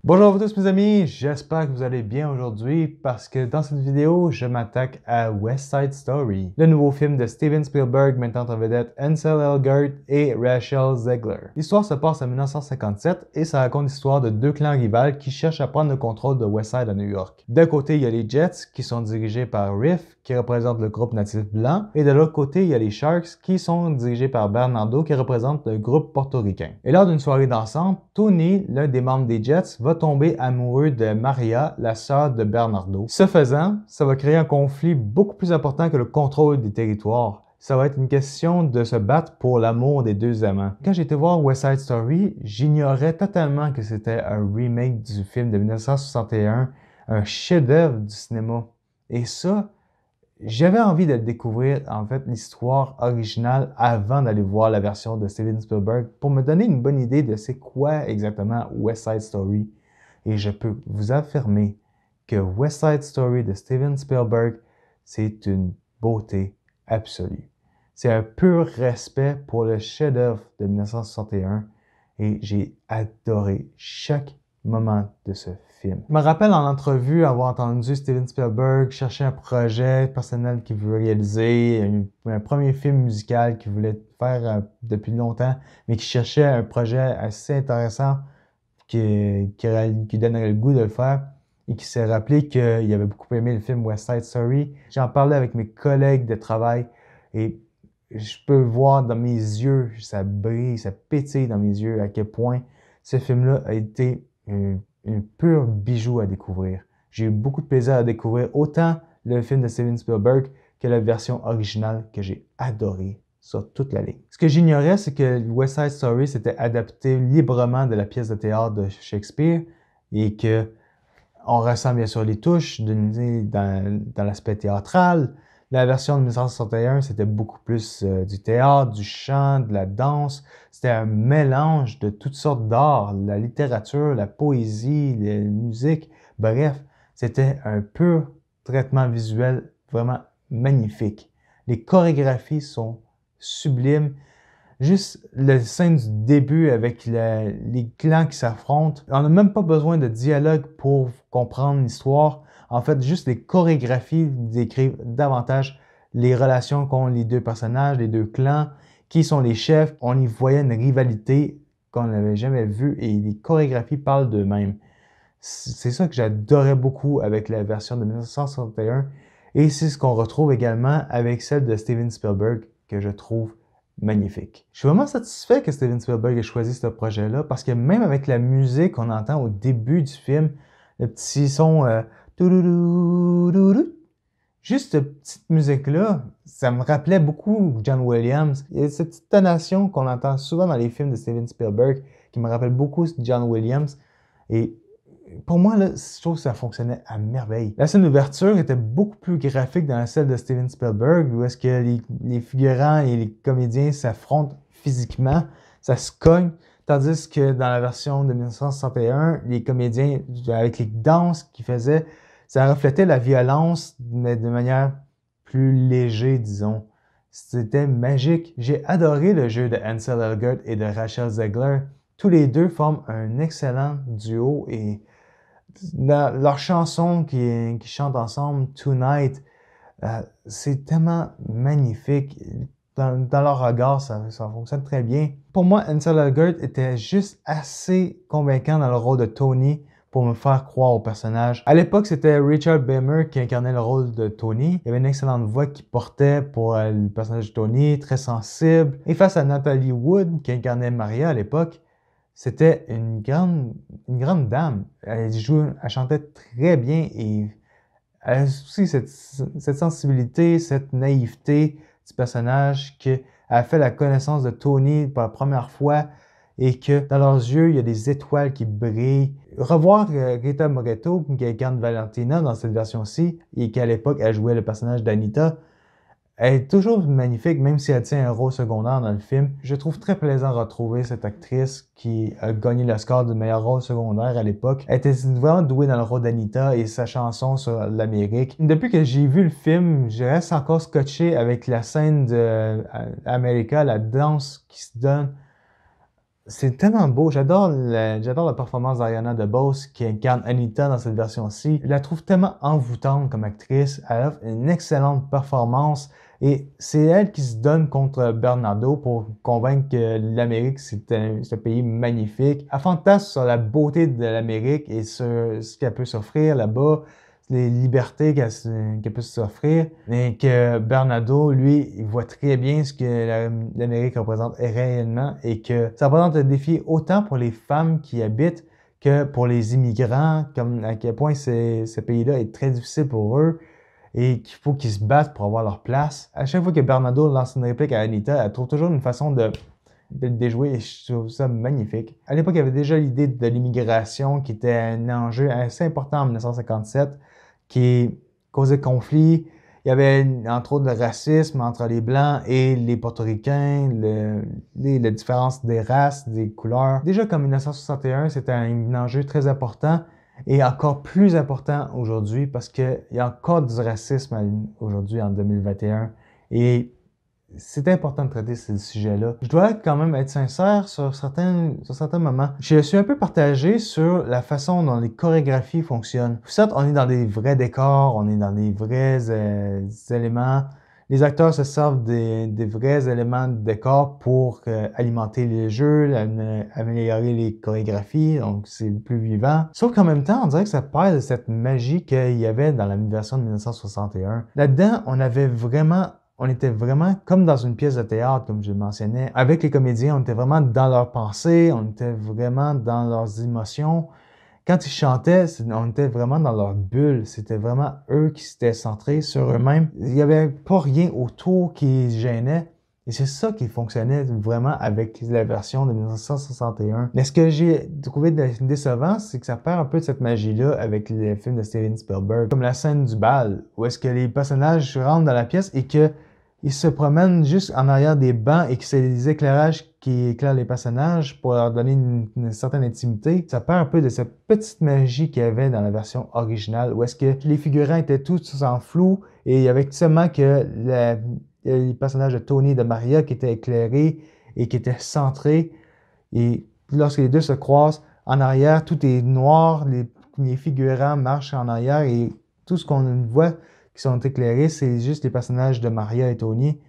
Bonjour à vous tous mes amis, j'espère que vous allez bien aujourd'hui parce que dans cette vidéo, je m'attaque à West Side Story, le nouveau film de Steven Spielberg mettant en vedette Ansel Elgort et Rachel Zegler. L'histoire se passe en 1957 et ça raconte l'histoire de deux clans rivales qui cherchent à prendre le contrôle de West Side à New York. D'un côté, il y a les Jets qui sont dirigés par Riff qui représente le groupe natif blanc et de l'autre côté, il y a les Sharks qui sont dirigés par Bernardo qui représente le groupe portoricain. Et lors d'une soirée dansante, Tony, l'un des membres des Jets, va tomber amoureux de Maria, la sœur de Bernardo. Ce faisant, ça va créer un conflit beaucoup plus important que le contrôle des territoires. Ça va être une question de se battre pour l'amour des deux amants. Quand j'ai été voir West Side Story, j'ignorais totalement que c'était un remake du film de 1961, un chef-d'œuvre du cinéma. Et ça, j'avais envie de découvrir en fait l'histoire originale avant d'aller voir la version de Steven Spielberg pour me donner une bonne idée de c'est quoi exactement West Side Story. Et je peux vous affirmer que West Side Story de Steven Spielberg, c'est une beauté absolue. C'est un pur respect pour le chef-d'œuvre de 1961 et j'ai adoré chaque moment de ce film. Je me rappelle en entrevue avoir entendu Steven Spielberg chercher un projet personnel qu'il veut réaliser, un premier film musical qu'il voulait faire depuis longtemps, mais qui cherchait un projet assez intéressant qui donnerait le goût de le faire et qui s'est rappelé qu'il avait beaucoup aimé le film West Side Story. J'en parlais avec mes collègues de travail et je peux voir dans mes yeux, ça brille, ça pétille dans mes yeux à quel point ce film-là a été un pur bijou à découvrir. J'ai eu beaucoup de plaisir à découvrir autant le film de Steven Spielberg que la version originale que j'ai adorée sur toute la ligne. Ce que j'ignorais, c'est que West Side Story s'était adapté librement de la pièce de théâtre de Shakespeare et que on ressent bien sûr les touches dans l'aspect théâtral. La version de 1961, c'était beaucoup plus du théâtre, du chant, de la danse. C'était un mélange de toutes sortes d'arts, la littérature, la poésie, la musique. Bref, c'était un pur traitement visuel vraiment magnifique. Les chorégraphies sont sublimes. Juste la scène du début avec les clans qui s'affrontent. On n'a même pas besoin de dialogue pour comprendre l'histoire. En fait, juste les chorégraphies décrivent davantage les relations qu'ont les deux personnages, les deux clans, qui sont les chefs. On y voyait une rivalité qu'on n'avait jamais vue et les chorégraphies parlent d'eux-mêmes. C'est ça que j'adorais beaucoup avec la version de 1961 et c'est ce qu'on retrouve également avec celle de Steven Spielberg que je trouve magnifique. Je suis vraiment satisfait que Steven Spielberg ait choisi ce projet-là parce que même avec la musique qu'on entend au début du film, le petit son juste cette petite musique-là, ça me rappelait beaucoup John Williams. Il y a cette petite tonation qu'on entend souvent dans les films de Steven Spielberg qui me rappelle beaucoup John Williams. Et pour moi, là, je trouve que ça fonctionnait à merveille. La scène d'ouverture était beaucoup plus graphique dans celle de Steven Spielberg, où est-ce que les figurants et les comédiens s'affrontent physiquement, ça se cogne, tandis que dans la version de 1961, les comédiens, avec les danses qu'ils faisaient, ça reflétait la violence, mais de manière plus légère, disons. C'était magique. J'ai adoré le jeu de Ansel Elgort et de Rachel Zegler. Tous les deux forment un excellent duo et leur chanson qui chantent ensemble, Tonight, c'est tellement magnifique. Dans leur regard, ça fonctionne très bien. Pour moi, Ansel Elgort était juste assez convaincant dans le rôle de Tony pour me faire croire au personnage. À l'époque, c'était Richard Beymer qui incarnait le rôle de Tony. Il avait une excellente voix qui portait pour le personnage de Tony, très sensible. Et face à Natalie Wood, qui incarnait Maria à l'époque, c'était une grande dame. Elle chantait très bien et elle a aussi cette sensibilité, cette naïveté du personnage qui a fait la connaissance de Tony pour la première fois et que dans leurs yeux, il y a des étoiles qui brillent. Revoir Rita Moretto, qui incarne Valentina dans cette version-ci, et qui à l'époque, elle jouait le personnage d'Anita, elle est toujours magnifique, même si elle tient un rôle secondaire dans le film. Je trouve très plaisant de retrouver cette actrice qui a gagné le score du meilleur rôle secondaire à l'époque. Elle était vraiment douée dans le rôle d'Anita et sa chanson sur l'Amérique. Depuis que j'ai vu le film, je reste encore scotché avec la scène de America, la danse qui se donne. C'est tellement beau. J'adore la performance d'Ariana DeBose qui incarne Anita dans cette version-ci. Je la trouve tellement envoûtante comme actrice. Elle offre une excellente performance et c'est elle qui se donne contre Bernardo pour convaincre que l'Amérique, c'est un pays magnifique. Elle fantasme sur la beauté de l'Amérique et sur ce qu'elle peut s'offrir là-bas, les libertés qu'elle peut s'offrir, mais que Bernardo, lui, il voit très bien ce que l'Amérique représente réellement et que ça représente un défi autant pour les femmes qui y habitent que pour les immigrants, comme à quel point ce pays-là est très difficile pour eux et qu'il faut qu'ils se battent pour avoir leur place. À chaque fois que Bernardo lance une réplique à Anita, elle trouve toujours une façon de le déjouer et je trouve ça magnifique. À l'époque, il y avait déjà l'idée de l'immigration qui était un enjeu assez important en 1957 qui causait conflit. Il y avait entre autres le racisme entre les Blancs et les Portoricains, la différence des races, des couleurs. Déjà comme 1961, c'était un enjeu très important et encore plus important aujourd'hui parce qu'il y a encore du racisme aujourd'hui en 2021 et c'est important de traiter ce sujet-là. Je dois quand même être sincère sur certains moments. Je suis un peu partagé sur la façon dont les chorégraphies fonctionnent. Certes, on est dans des vrais décors, on est dans des vrais éléments. Les acteurs se servent des vrais éléments de décor pour alimenter les jeux, améliorer les chorégraphies, donc c'est plus vivant. Sauf qu'en même temps, on dirait que ça perd de cette magie qu'il y avait dans la version de 1961. Là-dedans, on était vraiment comme dans une pièce de théâtre, comme je le mentionnais. Avec les comédiens, on était vraiment dans leurs pensées, on était vraiment dans leurs émotions. Quand ils chantaient, on était vraiment dans leur bulle. C'était vraiment eux qui s'étaient centrés sur eux-mêmes. Il n'y avait pas rien autour qui gênait. Et c'est ça qui fonctionnait vraiment avec la version de 1961. Mais ce que j'ai trouvé décevant, c'est que ça perd un peu de cette magie-là avec les films de Steven Spielberg. Comme la scène du bal, où est-ce que les personnages rentrent dans la pièce et que ils se promènent juste en arrière des bancs et que c'est les éclairages qui éclairent les personnages pour leur donner une certaine intimité. Ça perd un peu de cette petite magie qu'il y avait dans la version originale où est-ce que les figurants étaient tous en flou et il y avait seulement que les personnages de Tony et de Maria qui étaient éclairés et qui étaient centrés. Et lorsque les deux se croisent, en arrière, tout est noir, les figurants marchent en arrière et tout ce qu'on voit qui sont éclairés, c'est juste les personnages de Maria et Tony.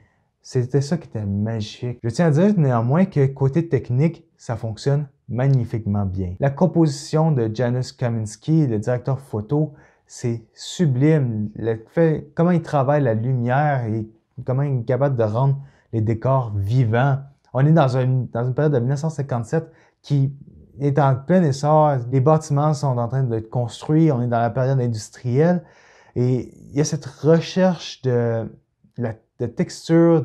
C'était ça qui était magique. Je tiens à dire néanmoins que côté technique, ça fonctionne magnifiquement bien. La composition de Janusz Kaminski, le directeur photo, c'est sublime. Comment il travaille la lumière et comment il est capable de rendre les décors vivants. On est dans une période de 1957 qui est en plein essor. Les bâtiments sont en train d'être construits. On est dans la période industrielle. Et il y a cette recherche de texture,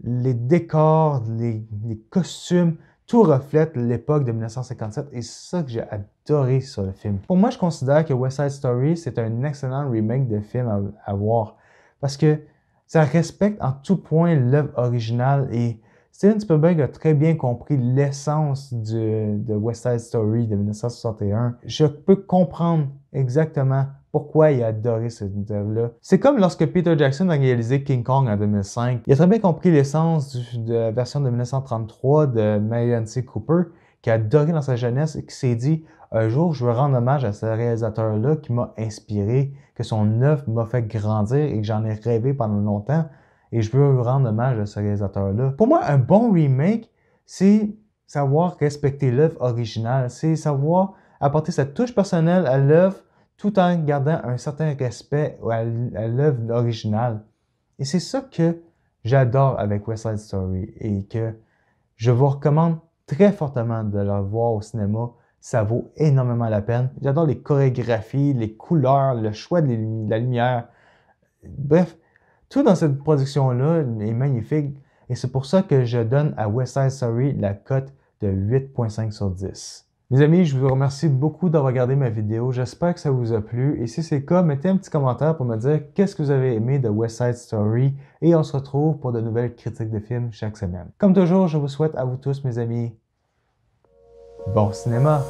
les décors, les costumes, tout reflète l'époque de 1957 et c'est ça que j'ai adoré sur le film. Pour moi, je considère que West Side Story, c'est un excellent remake de film à voir parce que ça respecte en tout point l'œuvre originale et Steven Spielberg a très bien compris l'essence de West Side Story de 1961. Je peux comprendre exactement pourquoi il a adoré cette œuvre-là. C'est comme lorsque Peter Jackson a réalisé King Kong en 2005. Il a très bien compris l'essence de la version de 1933 de Marion C. Cooper, qui a adoré dans sa jeunesse et qui s'est dit « Un jour, je veux rendre hommage à ce réalisateur-là qui m'a inspiré, que son œuvre m'a fait grandir et que j'en ai rêvé pendant longtemps. Et je veux rendre hommage à ce réalisateur-là. » Pour moi, un bon remake, c'est savoir respecter l'œuvre originale. C'est savoir apporter sa touche personnelle à l'œuvre tout en gardant un certain respect à l'œuvre originale. Et c'est ça que j'adore avec West Side Story et que je vous recommande très fortement de le voir au cinéma. Ça vaut énormément la peine. J'adore les chorégraphies, les couleurs, le choix de la lumière. Bref, tout dans cette production-là est magnifique et c'est pour ça que je donne à West Side Story la cote de 8.5 sur 10. Mes amis, je vous remercie beaucoup d'avoir regardé ma vidéo. J'espère que ça vous a plu. Et si c'est le cas, mettez un petit commentaire pour me dire qu'est-ce que vous avez aimé de West Side Story. Et on se retrouve pour de nouvelles critiques de films chaque semaine. Comme toujours, je vous souhaite à vous tous, mes amis, bon cinéma!